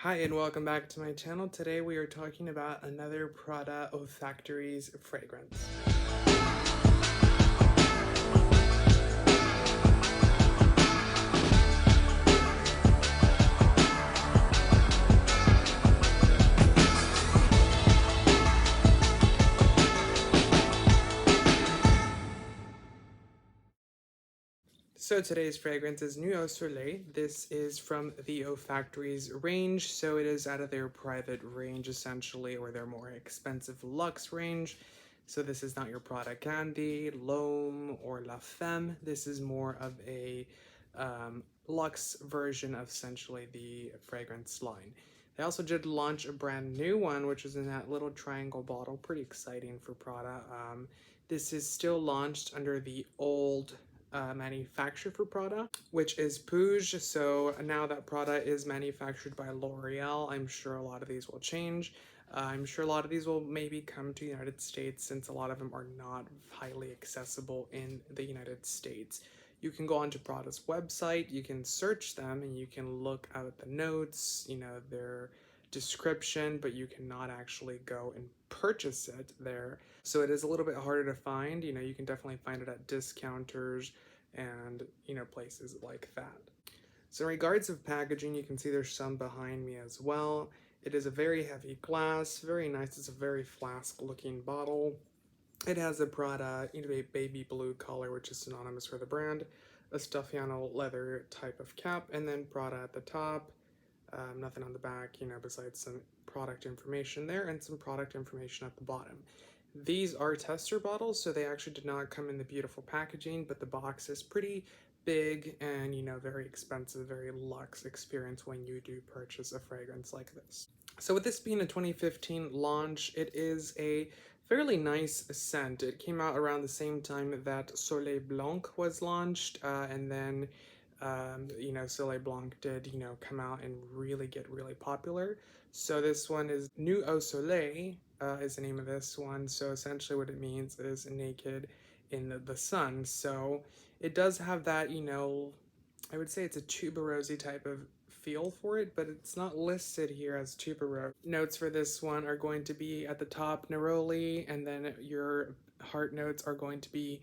Hi and welcome back to my channel. Today we are talking about another Prada Olfactories fragrance. So today's fragrance is Nuit Soleil. This is from the Olfactories range, so it is out of their private range essentially, or their more expensive luxe range. So this is not your Prada Candy, L'Homme, or La Femme. This is more of a luxe version of essentially the fragrance line. They also did launch a brand new one, which is in that little triangle bottle. Pretty exciting for Prada. This is still launched under the old manufacturer for Prada, which is Puig. So now that Prada is manufactured by L'Oreal, I'm sure a lot of these will change. I'm sure a lot of these will maybe come to the United States since a lot of them are not highly accessible in the United States. You can go onto Prada's website, you can search them, and you can look out at the notes, their description, but you cannot actually go and purchase it there. So it is a little bit harder to find. You can definitely find it at discounters and, places like that. So in regards of packaging, you can see there's some behind me as well. It is a very heavy glass, very nice. It's a very flask looking bottle. It has a Prada, a baby blue color, which is synonymous for the brand, a Stefano leather type of cap, and then Prada at the top. Nothing on the back, besides some product information there and some product information at the bottom. These are tester bottles, so they actually did not come in the beautiful packaging, but the box is pretty big and, very expensive, very luxe experience when you do purchase a fragrance like this. So with this being a 2015 launch, it is a fairly nice scent. It came out around the same time that Soleil Blanc was launched, and then Soleil Blanc did, come out and really get really popular. So this one is Nuit au Soleil, is the name of this one. So essentially what it means is naked in the sun. So it does have that, I would say it's a tuberosy type of feel for it, but it's not listed here as tuberose. Notes for this one are going to be at the top neroli, and then your heart notes are going to be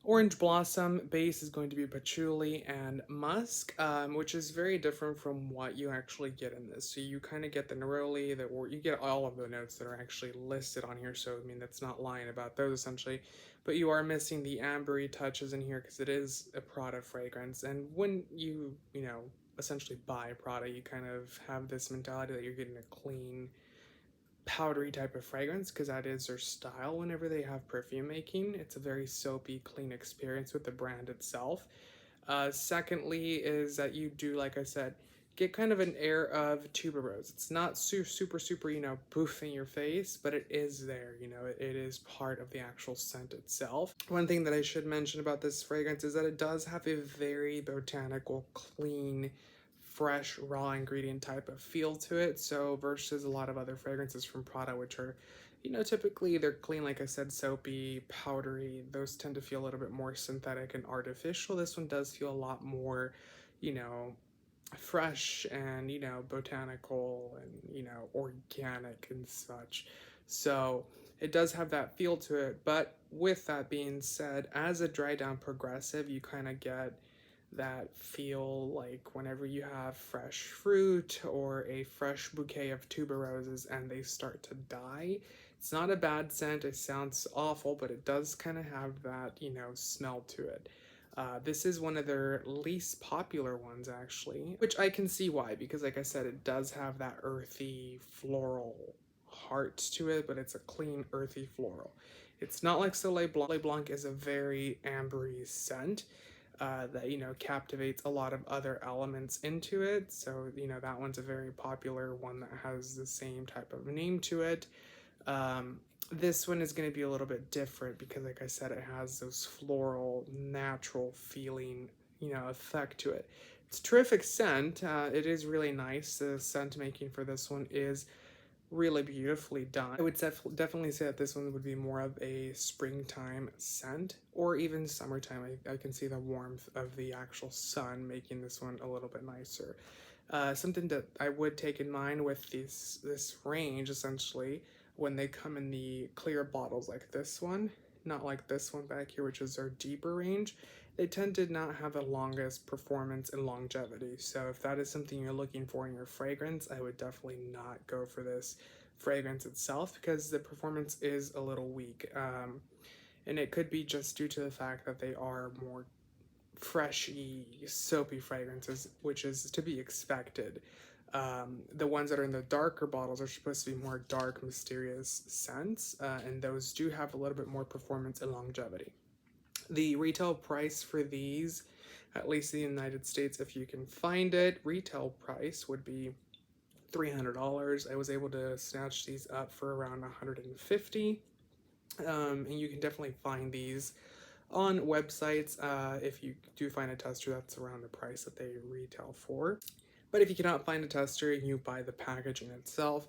orange blossom. Base is going to be patchouli and musk, which is very different from what you actually get in this. So you kind of get the neroli, or you get all of the notes that are actually listed on here. So I mean, that's not lying about those essentially, but you are missing the ambery touches in here because it is a Prada fragrance. And when you know, essentially buy Prada, you kind of have this mentality that you're getting a clean, powdery type of fragrance because that is their style whenever they have perfume making. It's a very soapy, clean experience with the brand itself. Secondly, is that you do, like I said, get kind of an air of tuberose. It's not super, poof in your face, but it is there. It is part of the actual scent itself. One thing that I should mention about this fragrance is that it does have a very botanical, clean, fresh raw ingredient type of feel to it. So versus a lot of other fragrances from Prada, which are, typically they're clean, like I said, soapy, powdery. Those tend to feel a little bit more synthetic and artificial. This one does feel a lot more, fresh and, botanical and, organic and such. So it does have that feel to it. But with that being said, as a dry down progressive, you kind of get that feel like whenever you have fresh fruit or a fresh bouquet of tuberoses and they start to die. It's not a bad scent. It sounds awful, but it does kind of have that, smell to it. This is one of their least popular ones, actually, which I can see why, because like I said, it does have that earthy floral heart to it, but it's a clean, earthy floral. It's not like Soleil Blanc. Soleil Blanc is a very ambery scent that, captivates a lot of other elements into it. So, that one's a very popular one that has the same type of name to it. This one is going to be a little bit different because, like I said, it has those floral, natural feeling, effect to it. It's a terrific scent. It is really nice. The scent making for this one is really beautifully done. I would definitely say that this one would be more of a springtime scent or even summertime. I can see the warmth of the actual sun making this one a little bit nicer. Something that I would take in mind with this range, essentially, when they come in the clear bottles like this one, not like this one back here, which is our deeper range, they tend to not have the longest performance and longevity. So if that is something you're looking for in your fragrance, I would definitely not go for this fragrance itself because the performance is a little weak. And it could be just due to the fact that they are more freshy, soapy fragrances, which is to be expected. The ones that are in the darker bottles are supposed to be more dark, mysterious scents, and those do have a little bit more performance and longevity. The retail price for these, at least in the United States, if you can find it, retail price would be $300. I was able to snatch these up for around $150. And you can definitely find these on websites if you do find a tester that's around the price that they retail for. But if you cannot find a tester and you buy the packaging itself,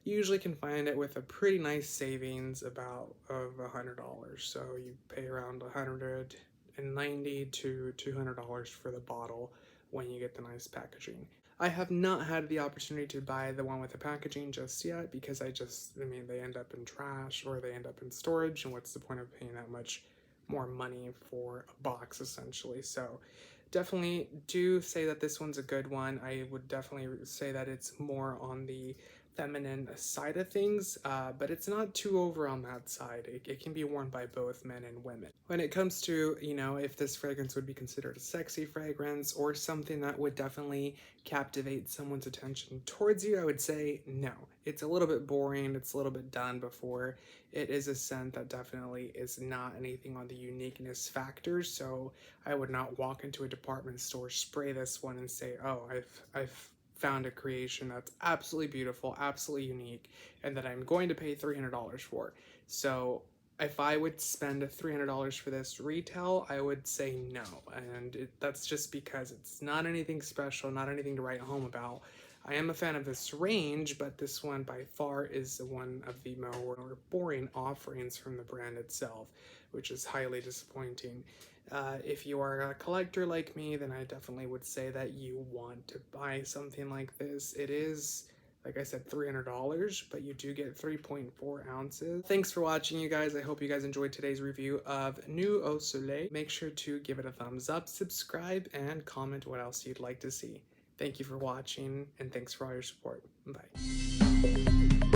you usually can find it with a pretty nice savings about of $100. So you pay around $190 to $200 for the bottle when you get the nice packaging. I have not had the opportunity to buy the one with the packaging just yet because I mean, they end up in trash or they end up in storage, and what's the point of paying that much more money for a box essentially? So definitely do say that this one's a good one. I would definitely say that it's more on the feminine side of things, but it's not too over on that side. It can be worn by both men and women. When it comes to, you know, if this fragrance would be considered a sexy fragrance or something that would definitely captivate someone's attention towards you, I would say no. It's a little bit boring, it's a little bit done before. It is a scent that definitely is not anything on the uniqueness factor, so I would not walk into a department store, spray this one, and say, oh, I've found a creation that's absolutely beautiful, absolutely unique, and that I'm going to pay $300 for. So if I would spend $300 for this retail, I would say no. And that's just because it's not anything special, not anything to write home about. I am a fan of this range, but this one by far is one of the more boring offerings from the brand itself, which is highly disappointing. If you are a collector like me, then I definitely would say that you want to buy something like this. It is, like I said, $300, but you do get 3.4 ounces. Thanks for watching, you guys. I hope you guys enjoyed today's review of New Au Soleil. Make sure to give it a thumbs up, subscribe, and comment what else you'd like to see. Thank you for watching, and thanks for all your support. Bye.